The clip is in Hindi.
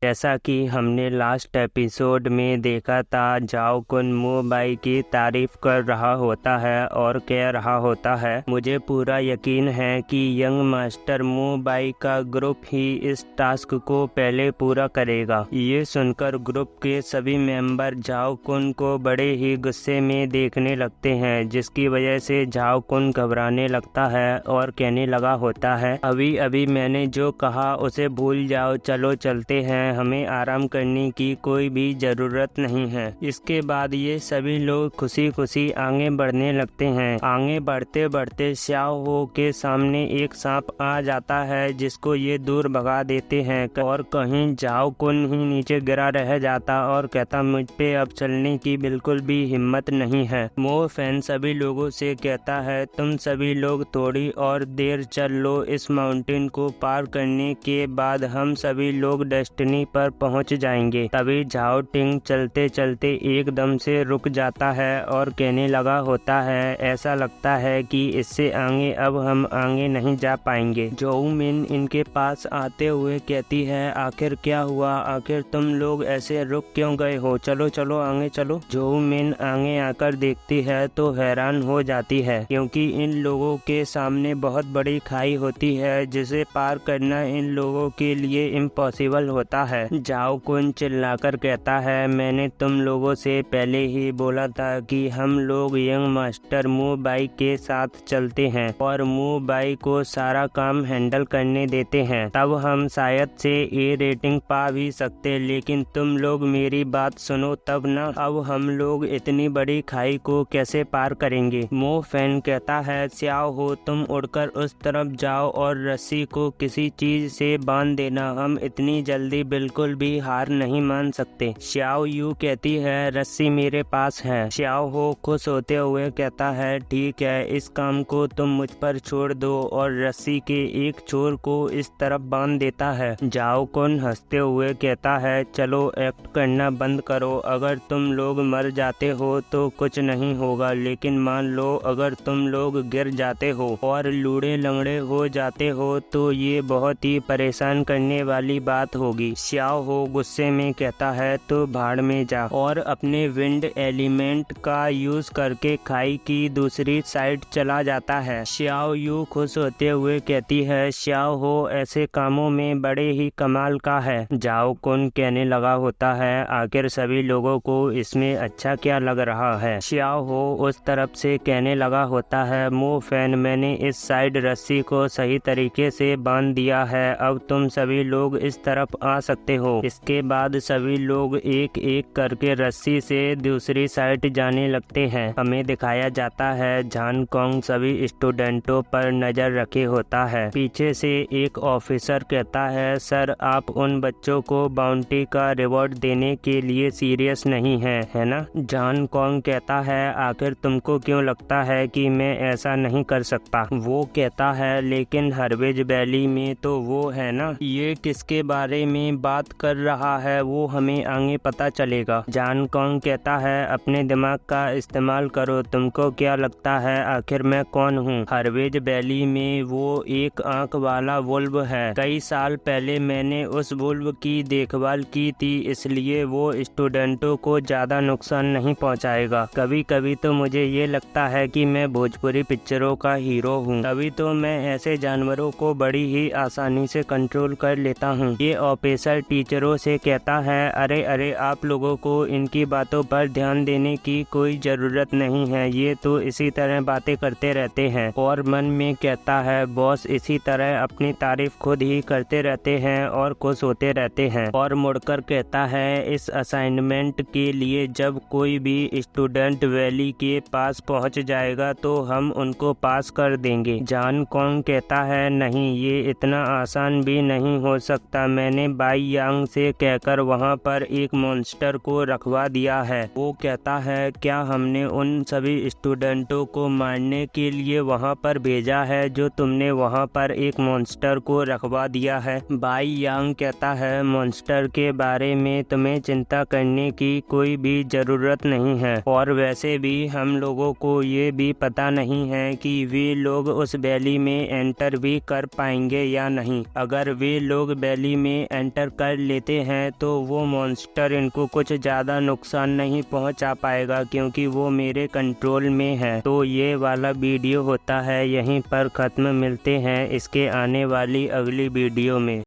जैसा कि हमने लास्ट एपिसोड में देखा था, जाओ कुन मू बाई की तारीफ कर रहा होता है और कह रहा होता है, मुझे पूरा यकीन है कि यंग मास्टर मू बाई का ग्रुप ही इस टास्क को पहले पूरा करेगा। ये सुनकर ग्रुप के सभी मेंबर जाओ कुन को बड़े ही गुस्से में देखने लगते हैं, जिसकी वजह से जाओ कुन घबराने लगता है और कहने लगा होता है, अभी अभी मैंने जो कहा उसे भूल जाओ, चलो चलते हैं, हमें आराम करने की कोई भी जरूरत नहीं है। इसके बाद ये सभी लोग खुशी खुशी आगे बढ़ने लगते हैं। आगे बढ़ते बढ़ते श्याओ हो के सामने एक सांप आ जाता है, जिसको ये दूर भगा देते हैं और कहीं जाओ कुन ही नीचे गिरा रह जाता और कहता, मुझ पे अब चलने की बिल्कुल भी हिम्मत नहीं है। मो फैन सभी लोगों से कहता है, तुम सभी लोग थोड़ी और देर चल लो, इस माउंटेन को पार करने के बाद हम सभी लोग डेस्टिनी पर पहुंच जाएंगे। तभी झाओ टिंग चलते चलते एकदम से रुक जाता है और कहने लगा होता है, ऐसा लगता है कि इससे आगे अब हम आगे नहीं जा पाएंगे। जोऊ मिन इनके पास आते हुए कहती है, आखिर क्या हुआ, आखिर तुम लोग ऐसे रुक क्यों गए हो, चलो चलो आगे चलो। जोऊ मिन आगे आकर देखती है तो हैरान हो जाती है, क्योंकि इन लोगों के सामने बहुत बड़ी खाई होती है, जिसे पार करना इन लोगों के लिए इम्पॉसिबल होता है। जाओ कुन चिल्लाकर कहता है, मैंने तुम लोगों से पहले ही बोला था कि हम लोग यंग मास्टर मू बाई के साथ चलते हैं और मू बाई को सारा काम हैंडल करने देते हैं, तब हम शायद से ए रेटिंग पा भी सकते, लेकिन तुम लोग मेरी बात सुनो तब ना। अब हम लोग इतनी बड़ी खाई को कैसे पार करेंगे। मो फैन कहता है, श्याओ हो तुम उड़कर उस तरफ जाओ और रस्सी को किसी चीज से बांध देना, हम इतनी जल्दी बिल्कुल भी हार नहीं मान सकते। श्याओ यू कहती है, रस्सी मेरे पास है। श्याओ हो खुश होते हुए कहता है, ठीक है, इस काम को तुम मुझ पर छोड़ दो, और रस्सी के एक छोर को इस तरफ बांध देता है। जाओ कुन हंसते हुए कहता है, चलो एक्ट करना बंद करो, अगर तुम लोग मर जाते हो तो कुछ नहीं होगा, लेकिन मान लो अगर तुम लोग गिर जाते हो और लूड़े लंगड़े हो जाते हो तो ये बहुत ही परेशान करने वाली बात होगी। श्याओ हो गुस्से में कहता है, तो भाड़ में जा, और अपने विंड एलिमेंट का यूज करके खाई की दूसरी साइड चला जाता है। श्याओ यू खुश होते हुए कहती है, श्याओ हो ऐसे कामों में बड़े ही कमाल का है। जाओ कुन कहने लगा होता है, आखिर सभी लोगों को इसमें अच्छा क्या लग रहा है। श्याओ हो उस तरफ से कहने लगा होता है, मो फैन मैंने इस साइड रस्सी को सही तरीके से बांध दिया है, अब तुम सभी लोग इस तरफ आ सकते हो। इसके बाद सभी लोग एक एक करके रस्सी से दूसरी साइड जाने लगते हैं। हमें दिखाया जाता है, जान कोंग सभी स्टूडेंटों पर नजर रखे होता है। पीछे से एक ऑफिसर कहता है, सर आप उन बच्चों को बाउंटी का रिवॉर्ड देने के लिए सीरियस नहीं है ना। जान कोंग कहता है, आखिर तुमको क्यों लगता है कि मैं ऐसा नहीं कर सकता। वो कहता है, लेकिन हर्वेज वैली में तो वो है ना, ये किसके बारे में बात कर रहा है वो हमें आगे पता चलेगा। जान कोंग कहता है, अपने दिमाग का इस्तेमाल करो, तुमको क्या लगता है आखिर मैं कौन हूँ। हर्वेज वैली में वो एक आंख वाला वुल्व है, कई साल पहले मैंने उस वुल्व की देखभाल की थी, इसलिए वो स्टूडेंटों को ज्यादा नुकसान नहीं पहुँचाएगा। कभी कभी तो मुझे ये लगता है कि मैं भोजपुरी पिक्चरों का हीरो हूँ, तभी तो मैं ऐसे जानवरों को बड़ी ही आसानी से कंट्रोल कर लेता हूँ। ये ऑफिसर टीचरों से कहता है, अरे अरे आप लोगों को इनकी बातों पर ध्यान देने की कोई जरूरत नहीं है, ये तो इसी तरह बातें करते रहते हैं। और मन में कहता है, बॉस इसी तरह अपनी तारीफ खुद ही करते रहते हैं और खुश होते रहते हैं। और मुड़कर कहता है, इस असाइनमेंट के लिए जब कोई भी स्टूडेंट वैली के पास पहुंच जाएगा तो हम उनको पास कर देंगे। जान कोंग कहता है, नहीं ये इतना आसान भी नहीं हो सकता, मैंने बाई यांग से कहकर वहाँ पर एक मॉन्स्टर को रखवा दिया है। वो कहता है, क्या हमने उन सभी स्टूडेंटों को मारने के लिए वहाँ पर भेजा है जो तुमने वहाँ पर एक मॉन्स्टर को रखवा दिया है। बाई यांग कहता है, मॉन्स्टर के बारे में तुम्हें चिंता करने की कोई भी जरूरत नहीं है, और वैसे भी हम लोगों को ये भी पता नहीं है कि वे लोग उस वैली में एंटर भी कर पाएंगे या नहीं। अगर वे लोग वैली में एंटर कर लेते हैं तो वो मॉन्स्टर इनको कुछ ज़्यादा नुकसान नहीं पहुंचा पाएगा, क्योंकि वो मेरे कंट्रोल में है। तो ये वाला वीडियो होता है यहीं पर ख़त्म। मिलते हैं इसके आने वाली अगली वीडियो में।